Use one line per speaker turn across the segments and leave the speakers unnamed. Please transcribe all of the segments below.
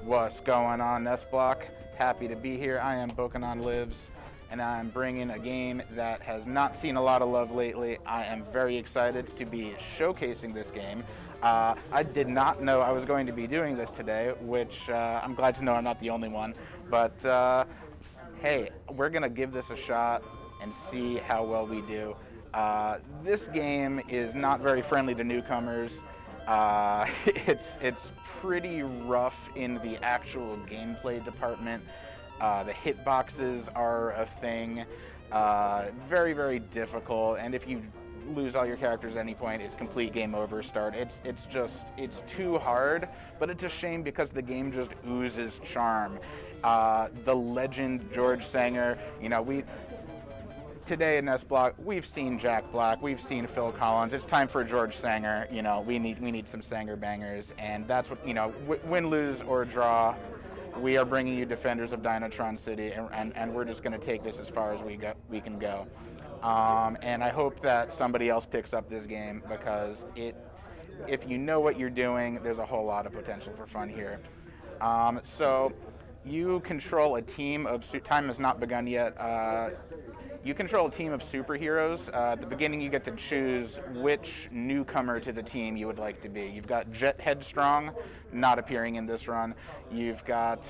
What's going on, NES Block? Happy to be here. I am Bokanon Lives, and I'm bringing a game that has not seen a lot of love lately. I am very excited to be showcasing this game. I did not know I was going to be doing this today, which I'm glad to know I'm not the only one. But hey, we're going to give this a shot and see how well we do. This game is not very friendly to newcomers. It's pretty rough in the actual gameplay department. The hitboxes are a thing. Very, very difficult. And if you lose all your characters at any point, it's complete game over start. It's too hard, but it's a shame because the game just oozes charm. The legend George Sanger, today in NES Block, we've seen Jack Black, we've seen Phil Collins. It's time for George Sanger. We need some Sanger bangers, and that's what win, lose, or draw. We are bringing you Defenders of Dynatron City, and we're just going to take this as far as we can go. And I hope that somebody else picks up this game because if you know what you're doing, there's a whole lot of potential for fun here. So you control a team of. Time has not begun yet. You control a team of superheroes. At the beginning, you get to choose which newcomer to the team you would like to be. You've got Jet Headstrong, not appearing in this run. You've got,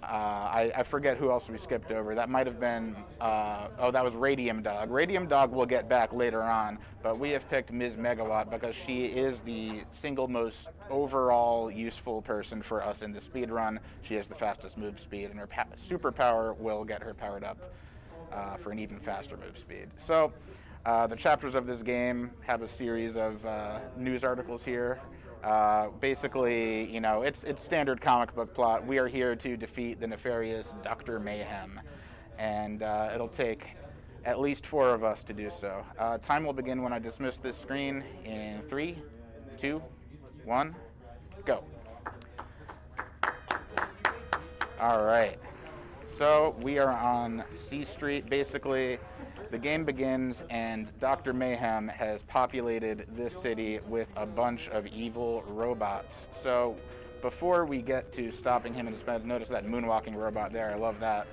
I forget who else we skipped over. That might have been, that was Radium Dog. Radium Dog we'll get back later on, but we have picked Ms. Megawatt because she is the single most overall useful person for us in the speed run. She has the fastest move speed, and her superpower will get her powered up for an even faster move speed. So the chapters of this game have a series of news articles here. Basically, it's standard comic book plot. We are here to defeat the nefarious Dr. Mayhem, and it'll take at least 4 of us to do so. Time will begin when I dismiss this screen in 3, 2, 1, go. All right. So we are on C Street. Basically, the game begins and Dr. Mayhem has populated this city with a bunch of evil robots. So before we get to stopping him in his bed, notice that moonwalking robot there. I love that.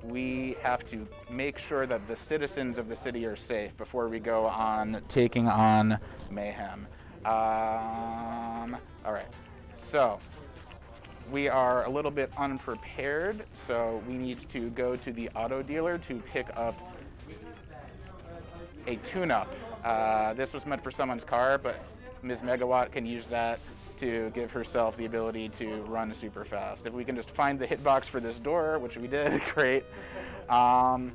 We have to make sure that the citizens of the city are safe before we go on taking on Mayhem. All right. So we are a little bit unprepared, so we need to go to the auto dealer to pick up a tune-up. This was meant for someone's car, but Ms. Megawatt can use that to give herself the ability to run super fast. If we can just find the hitbox for this door, which we did, great. All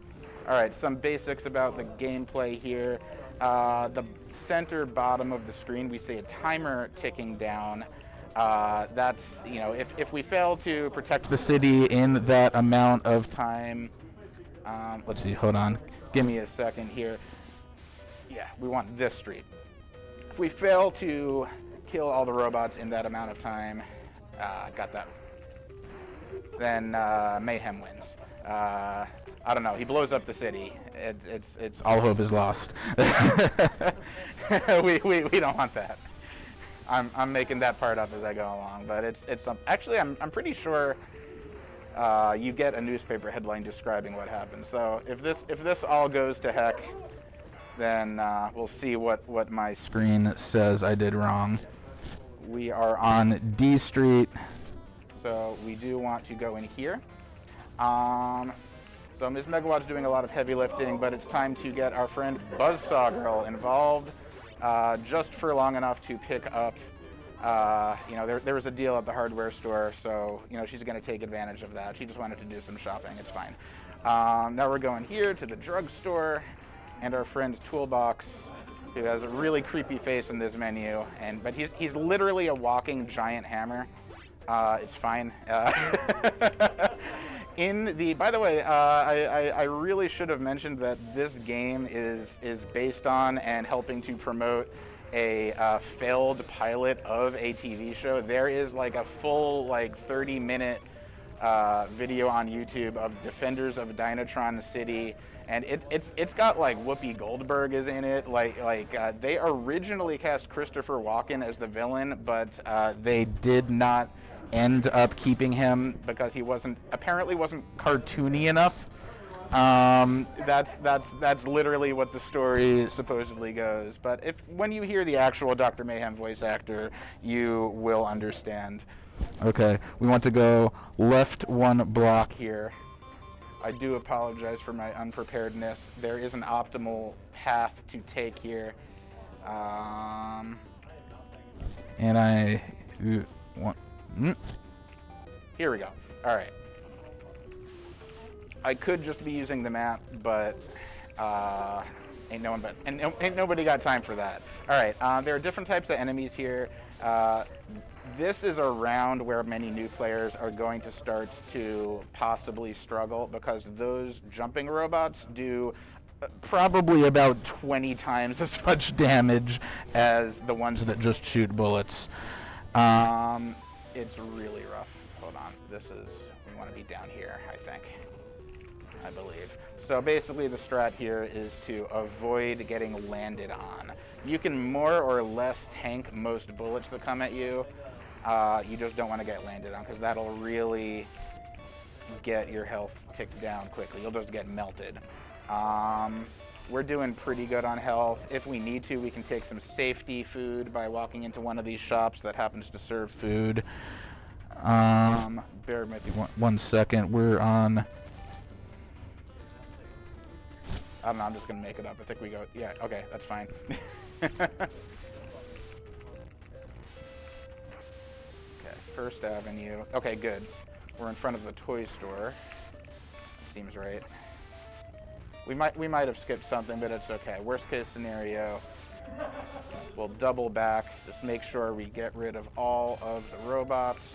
right, some basics about the gameplay here. The center bottom of the screen, we see a timer ticking down. That's, if we fail to protect the city in that amount of time, let's see, hold on, give me a second here. Yeah, we want this street. If we fail to kill all the robots in that amount of time, got that, then Mayhem wins. I don't know, he blows up the city. It's all hope is lost. we don't want that. I'm making that part up as I go along, but it's actually I'm pretty sure you get a newspaper headline describing what happened. So if this all goes to heck, then we'll see what my screen says I did wrong. We are on D Street, so we do want to go in here. So Ms. Megawatt's doing a lot of heavy lifting, but it's time to get our friend Buzzsaw Girl involved. Just for long enough to pick up, there was a deal at the hardware store, so, she's going to take advantage of that. She just wanted to do some shopping. It's fine. Now we're going here to the drugstore, and our friend's Toolbox, who has a really creepy face in this menu, but he's literally a walking giant hammer. It's fine. By the way, I really should have mentioned that this game is based on and helping to promote a failed pilot of a TV show. There is like a full 30-minute video on YouTube of Defenders of Dynatron City, And it's got like Whoopi Goldberg is in it. They originally cast Christopher Walken as the villain, but they did not end up keeping him because he apparently wasn't cartoony enough. That's literally what the story supposedly goes. But when you hear the actual Dr. Mayhem voice actor, you will understand. Okay, we want to go left 1 block here. I do apologize for my unpreparedness. There is an optimal path to take here. And I want... Here we go. All right. I could just be using the map, but ain't nobody got time for that. All right. There are different types of enemies here. This is a round where many new players are going to start to possibly struggle because those jumping robots do probably about 20 times as much damage as the ones that just shoot bullets. It's really rough. Hold on. We want to be down here, I believe. So basically the strat here is to avoid getting landed on. You can more or less tank most bullets that come at you. You just don't want to get landed on because that'll really get your health ticked down quickly. You'll just get melted. We're doing pretty good on health. If we need to, we can take some safety food by walking into one of these shops that happens to serve food. Bear with me 1 second. We're on... I don't know, I'm just going to make it up. I think we go... Yeah, okay, that's fine. Okay, First Avenue. Okay, good. We're in front of the toy store. Seems right. We might have skipped something, but it's okay. Worst case scenario, we'll double back. Just make sure we get rid of all of the robots.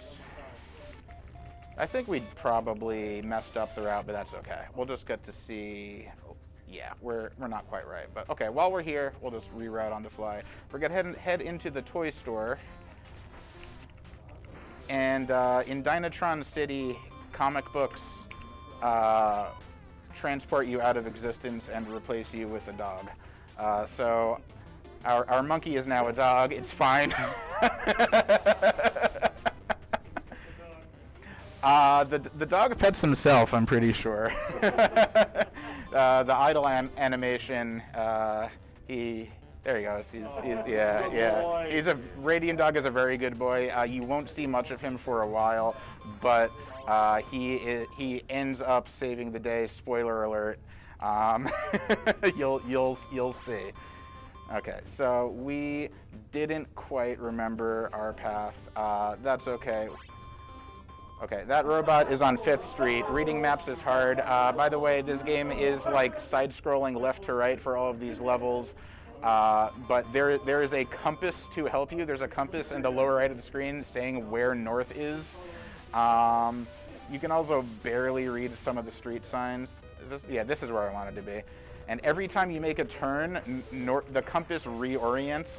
I think we probably messed up the route, but that's okay. We'll just get to see... Yeah, we're not quite right, but okay. While we're here, we'll just reroute on the fly. We're gonna head into the toy store, and in Dynatron City, comic books transport you out of existence and replace you with a dog. So our monkey is now a dog. It's fine. The dog pets himself, I'm pretty sure. The idle animation, there he goes. He's a Radiant Dog is a very good boy. You won't see much of him for a while, but he ends up saving the day. Spoiler alert. You'll see. Okay, so we didn't quite remember our path. That's okay. Okay, that robot is on 5th Street. Reading maps is hard. By the way, this game is like side-scrolling left to right for all of these levels. But there is a compass to help you. There's a compass in the lower right of the screen saying where north is. You can also barely read some of the street signs. This is where I wanted to be. And every time you make a turn, the compass reorients.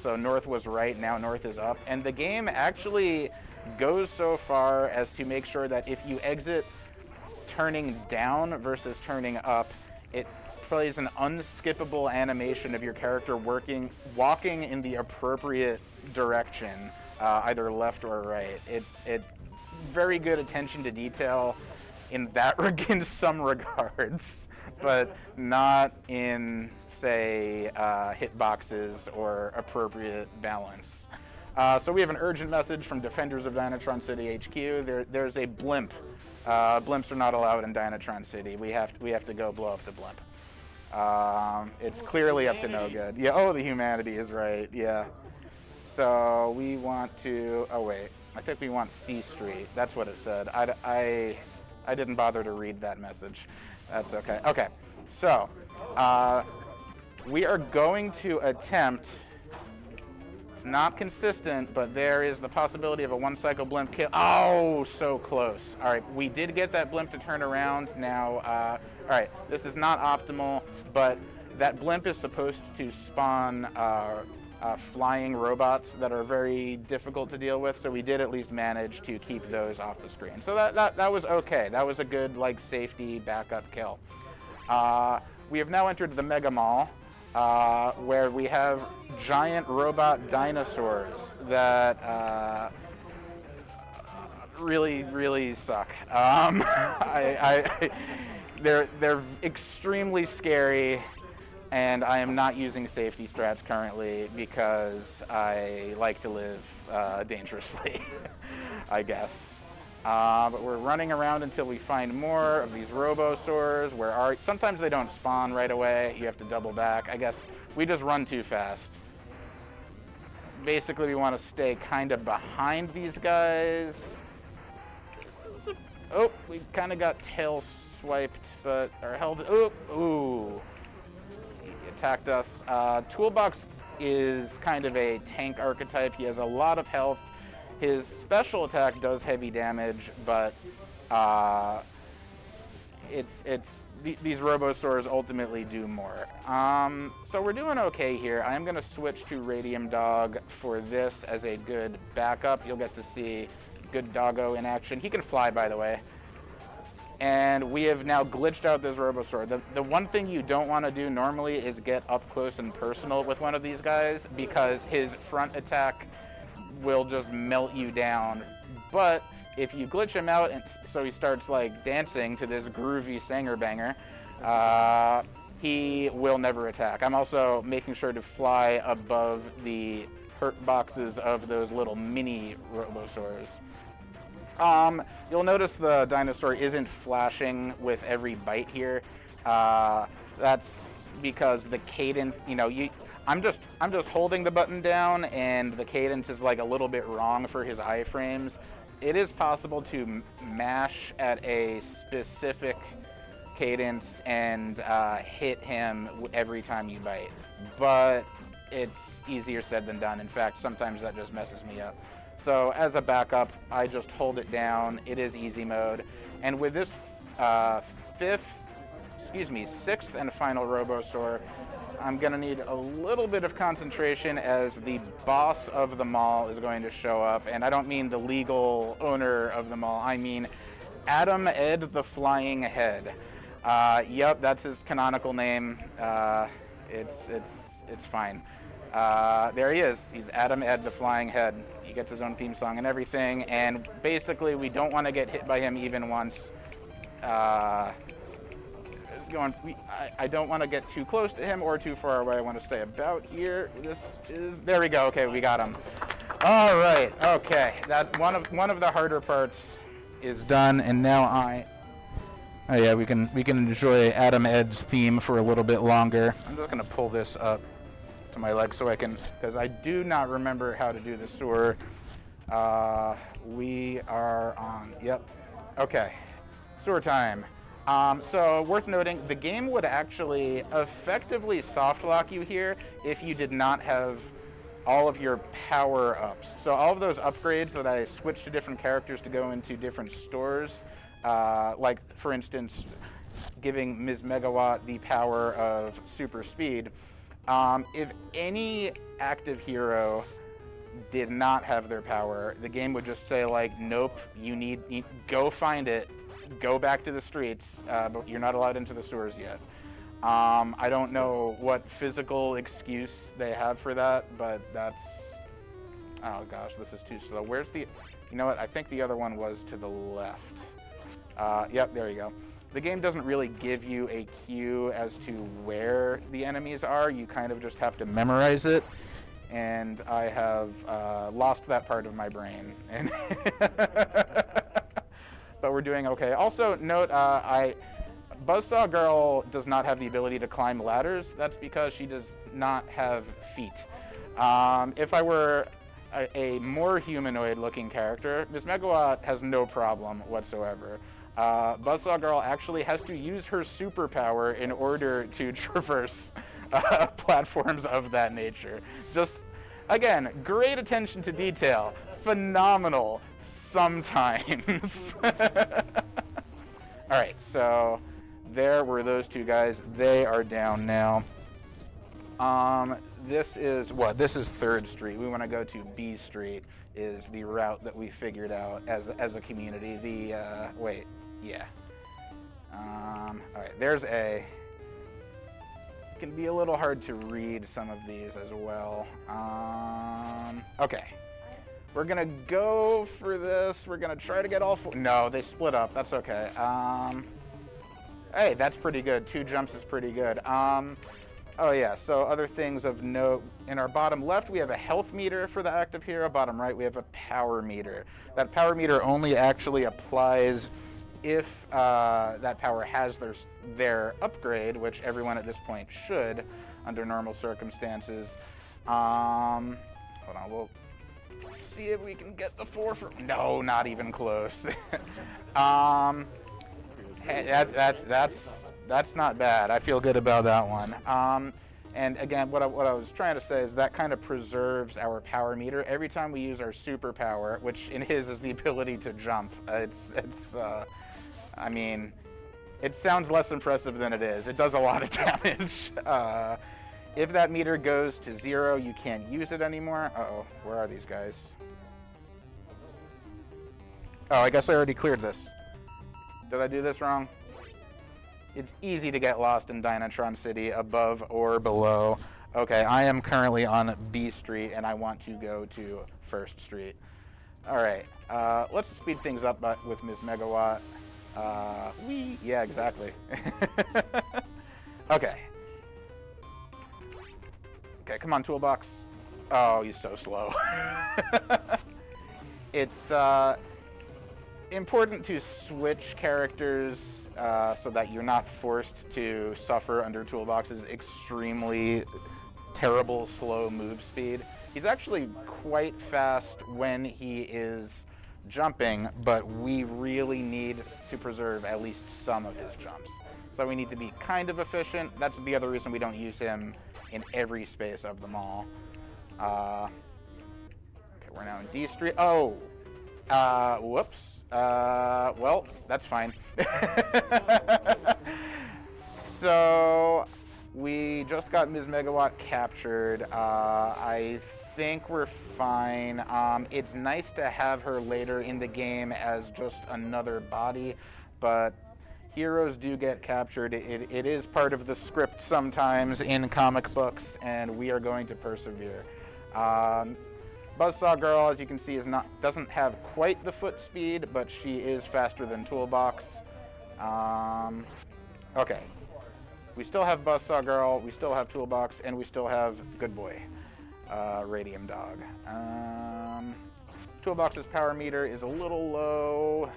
So north was right, now north is up. And the game actually goes so far as to make sure that if you exit turning down versus turning up, it plays an unskippable animation of your character walking in the appropriate direction, either left or right. It's very good attention to detail in some regards, but not in, say, hitboxes or appropriate balance. So we have an urgent message from Defenders of Dynatron City HQ. There's a blimp. Blimps are not allowed in Dynatron City. We have to go blow up the blimp. It's clearly up to no good. Yeah. Oh, the humanity is right. Yeah. So we want to. Oh wait. I think we want C Street. That's what it said. I didn't bother to read that message. That's okay. Okay. So we are going to attempt. Not consistent, but there is the possibility of a one-cycle blimp kill. Oh, so close. All right, we did get that blimp to turn around. Now, all right, this is not optimal, but that blimp is supposed to spawn flying robots that are very difficult to deal with, so we did at least manage to keep those off the screen. So that was okay. That was a good, like, safety backup kill. We have now entered the Mega Mall, where we have giant robot dinosaurs that really suck. They're extremely scary, and I am not using safety strats currently because I like to live dangerously, I guess. But we're running around until we find more of these robosaurs. Sometimes they don't spawn right away. You have to double back. I guess we just run too fast. Basically, we want to stay kind of behind these guys. Oh, we kind of got tail swiped, but our health. Ooh. He attacked us. Toolbox is kind of a tank archetype. He has a lot of health. His special attack does heavy damage, but these robosaurs ultimately do more. So we're doing okay here. I am going to switch to Radium Dog for this as a good backup. You'll get to see good doggo in action. He can fly, by the way. And we have now glitched out this robosaur. The one thing you don't want to do normally is get up close and personal with one of these guys, because his front attack will just melt you down. But if you glitch him out, and so he starts like dancing to this groovy Sanger Banger, he will never attack. I'm also making sure to fly above the hurt boxes of those little mini robosaurs. You'll notice the dinosaur isn't flashing with every bite here. That's because the cadence, I'm just holding the button down, and the cadence is like a little bit wrong for his iframes. It is possible to mash at a specific cadence and hit him every time you bite, but it's easier said than done. In fact, sometimes that just messes me up. So as a backup, I just hold it down. It is easy mode. And with this sixth and final robosaur, I'm gonna need a little bit of concentration as the boss of the mall is going to show up. And I don't mean the legal owner of the mall. I mean Adam Ed the Flying Head. Yep, that's his canonical name. It's fine. There he is. He's Adam Ed the Flying Head. He gets his own theme song and everything, and basically we don't want to get hit by him even once. I don't want to get too close to him or too far away. I want to stay about here. There we go. Okay, we got him. All right. Okay, that one of the harder parts is done, and now oh yeah, we can enjoy Adam Ed's theme for a little bit longer. I'm just gonna pull this up to my leg so I can, because I do not remember how to do the sewer. We are on, yep. Okay, sewer time. So worth noting, the game would actually effectively soft lock you here if you did not have all of your power-ups. So all of those upgrades that I switched to different characters to go into different stores, like for instance, giving Ms. Megawatt the power of super speed. If any active hero did not have their power, the game would just say like, nope, you go find it, go back to the streets, but you're not allowed into the sewers yet. I don't know what physical excuse they have for that, but that's, oh gosh, this is too slow. Where's you know what, I think the other one was to the left. Yep, there you go. The game doesn't really give you a cue as to where the enemies are. You kind of just have to memorize it, and I have lost that part of my brain. But we're doing okay. Also, note, Buzzsaw Girl does not have the ability to climb ladders. That's because she does not have feet. If I were a more humanoid-looking character, Ms. Megawatt has no problem whatsoever. Buzzsaw Girl actually has to use her superpower in order to traverse platforms of that nature. Just, again, great attention to detail. Phenomenal sometimes. Alright, so there were those two guys. They are down now. This is 3rd Street. We want to go to B Street is the route that we figured out as a community. All right, there's A. It can be a little hard to read some of these as well. Okay. We're gonna go for this. We're gonna try to get all four. No, they split up. That's okay. Hey, that's pretty good. 2 jumps is pretty good. Oh yeah, so other things of note. In our bottom left, we have a health meter for the active hero. Bottom right, we have a power meter. That power meter only actually applies if that power has their upgrade, which everyone at this point should under normal circumstances. Hold on, we'll see if we can get the 4 for... No, not even close. Hey, that's not bad. I feel good about that one. And again, what I was trying to say is that kind of preserves our power meter. Every time we use our superpower, which in his is the ability to jump, I mean, it sounds less impressive than it is. It does a lot of damage. If that meter goes to 0, you can't use it anymore. Uh-oh, where are these guys? Oh, I guess I already cleared this. Did I do this wrong? It's easy to get lost in Dynatron City, above or below. Okay, I am currently on B Street, and I want to go to 1st Street. All right, let's speed things up with Ms. Megawatt. Yeah, exactly. Okay. Okay, come on, Toolbox. Oh, he's so slow. It's important to switch characters so that you're not forced to suffer under Toolbox's extremely terrible slow move speed. He's actually quite fast when he is jumping, but we really need to preserve at least some of his jumps. So we need to be kind of efficient. That's the other reason we don't use him in every space of the mall. Okay, we're now in D Street. Oh, whoops. Well, that's fine. So, we just got Ms. Megawatt captured. I think we're fine. It's nice to have her later in the game as just another body, but heroes do get captured. It is part of the script sometimes in comic books, and we are going to persevere. Buzzsaw Girl, as you can see, doesn't have quite the foot speed, but she is faster than Toolbox. Okay. We still have Buzzsaw Girl, we still have Toolbox, and we still have Good Boy, Radium Dog. Toolbox's power meter is a little low.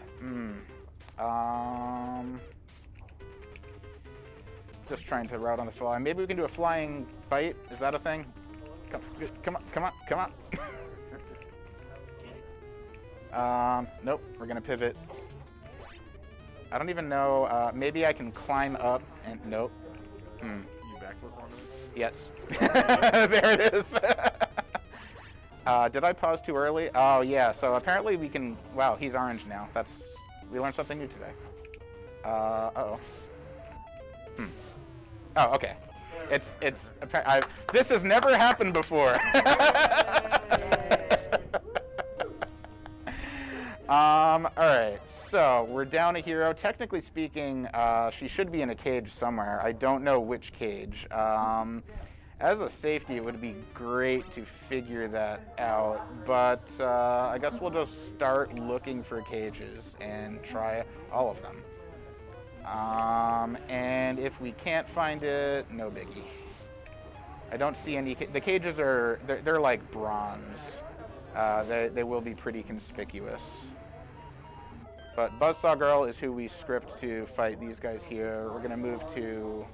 Just trying to route on the fly. Maybe we can do a flying bite. Is that a thing? Come on. Nope, we're gonna pivot. I don't even know, maybe I can climb up and, nope.
You backflip on it?
Yes. There it is. Did I pause too early? Oh yeah, so apparently we can, wow, he's orange now. We learned something new today. Uh-oh. Oh, okay. This has never happened before. Alright, so we're down a hero. Technically speaking, she should be in a cage somewhere. I don't know which cage. As a safety, it would be great to figure that out, but I guess we'll just start looking for cages and try all of them. And if we can't find it, no biggie. I don't see any. The cages they're like bronze. They will be pretty conspicuous. But Buzzsaw Girl is who we script to fight these guys here. We're gonna move to.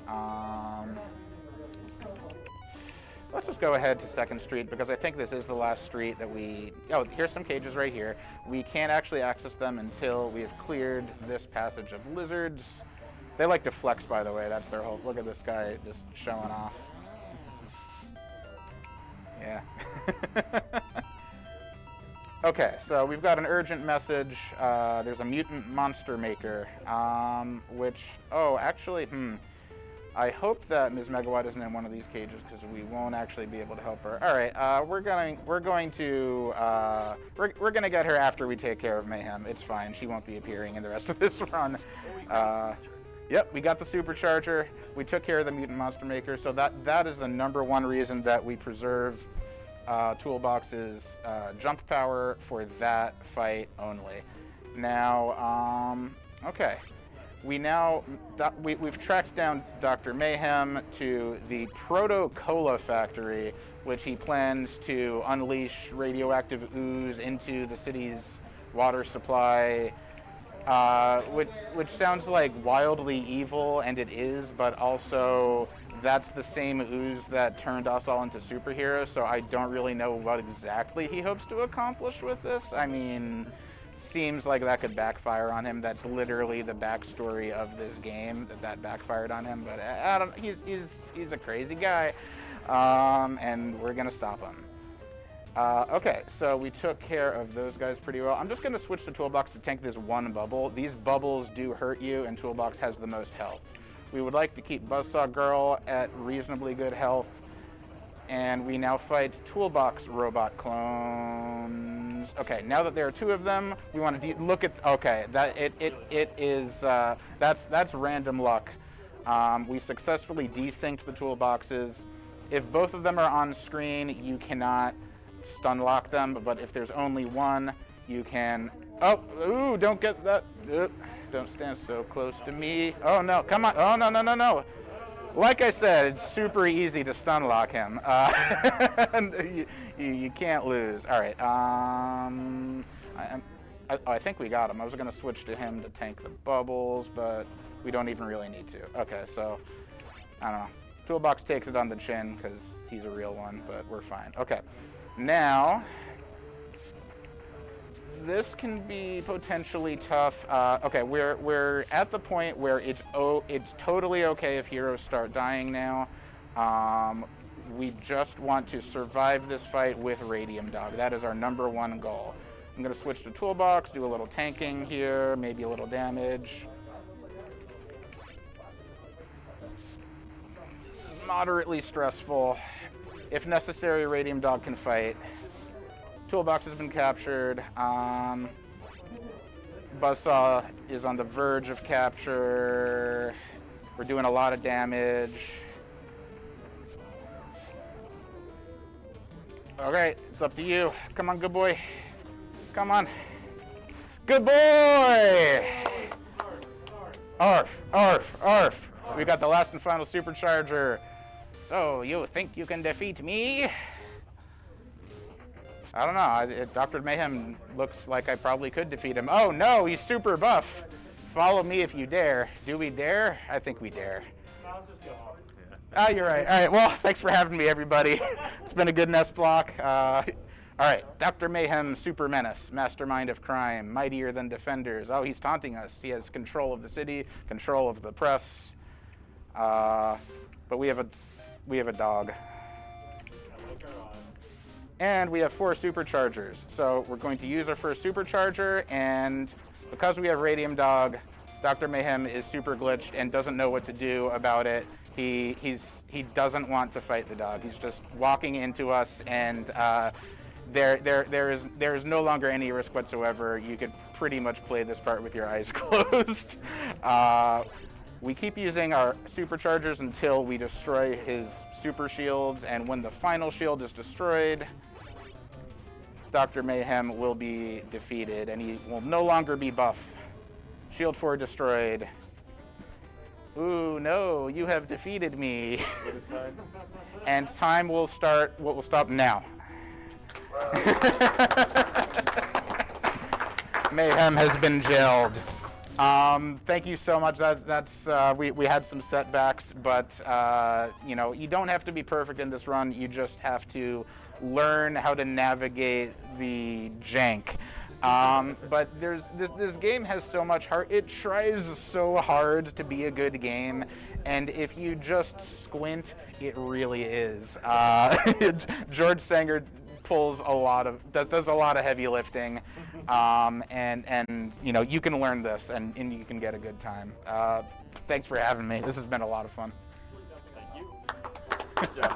Let's just go ahead to 2nd Street because I think this is the last street that we... Oh, here's some cages right here. We can't actually access them until we have cleared this passage of lizards. They like to flex, by the way. That's their whole... Look at this guy just showing off. Yeah. Okay, so we've got an urgent message. There's a mutant monster maker, which... Oh, actually, I hope that Ms. Megawatt isn't in one of these cages because we won't actually be able to help her. All right, we're going to get her after we take care of Mayhem. It's fine. She won't be appearing in the rest of this run. Yep, we got the supercharger. We took care of the mutant monster maker. So that is the number one reason that we preserve Toolbox's jump power for that fight only. Now, okay. We've tracked down Dr. Mayhem to the Proto-Cola factory, which he plans to unleash radioactive ooze into the city's water supply, which sounds like wildly evil, and it is, but also that's the same ooze that turned us all into superheroes, so I don't really know what exactly he hopes to accomplish with this. I mean, seems like that could backfire on him. That's literally the backstory of this game, that backfired on him, but I don't, he's a crazy guy, and we're gonna stop him. Okay, so we took care of those guys pretty well. I'm just gonna switch to Toolbox to tank this one bubble. These bubbles do hurt you, and Toolbox has the most health. We would like to keep Buzzsaw Girl at reasonably good health, and we now fight Toolbox robot clones. Okay, now that there are two of them, we want to look at. Okay, that it is that's random luck. We successfully desynced the toolboxes. If both of them are on screen, you cannot stun lock them. But if there's only one, you can. Oh, ooh! Don't get that. Don't stand so close to me. Oh no! Come on! Oh no! Like I said, it's super easy to stun lock him. And you can't lose. All right. I think we got him. I was going to switch to him to tank the bubbles, but we don't even really need to. Okay, so I don't know. Toolbox takes it on the chin because he's a real one, but we're fine. Okay. Now, this can be potentially tough. Okay, we're at the point where it's totally okay if heroes start dying now. We just want to survive this fight with Radium Dog. That is our number one goal. I'm going to switch to Toolbox, do a little tanking here, maybe a little damage. Moderately stressful. If necessary, Radium Dog can fight. Toolbox has been captured. Buzzsaw is on the verge of capture. We're doing a lot of damage. Okay, it's up to you. Come on, good boy. Come on. Good boy! Arf, arf, arf. We got the last and final supercharger. So, you think you can defeat me? I don't know. Dr. Mayhem looks like I probably could defeat him. Oh no, he's super buff. Follow me if you dare. Do we dare? I think we dare. Ah, you're right. All right, well, thanks for having me, everybody. It's been a good NES block. All right, Dr. Mayhem, Super Menace, Mastermind of Crime, Mightier Than Defenders. Oh, he's taunting us. He has control of the city, control of the press. But we have a dog. And we have 4 superchargers. So we're going to use our first supercharger, and because we have Radium Dog, Dr. Mayhem is super glitched and doesn't know what to do about it. He doesn't want to fight the dog. He's just walking into us, and there is no longer any risk whatsoever. You could pretty much play this part with your eyes closed. We keep using our superchargers until we destroy his super shields, and when the final shield is destroyed, Dr. Mayhem will be defeated, and he will no longer be buff. Shield 4 destroyed. Ooh, no, you have defeated me.
What is time?
And time will start, will stop now. Mayhem has been jailed. Thank you so much. We had some setbacks, but you know, you don't have to be perfect in this run. You just have to learn how to navigate the jank. But this game has so much heart. It tries so hard to be a good game, and if you just squint, it really is. George Sanger does a lot of heavy lifting, and you know, you can learn this, and you can get a good time. Thanks for having me. This has been a lot of fun.
Thank you. Good job.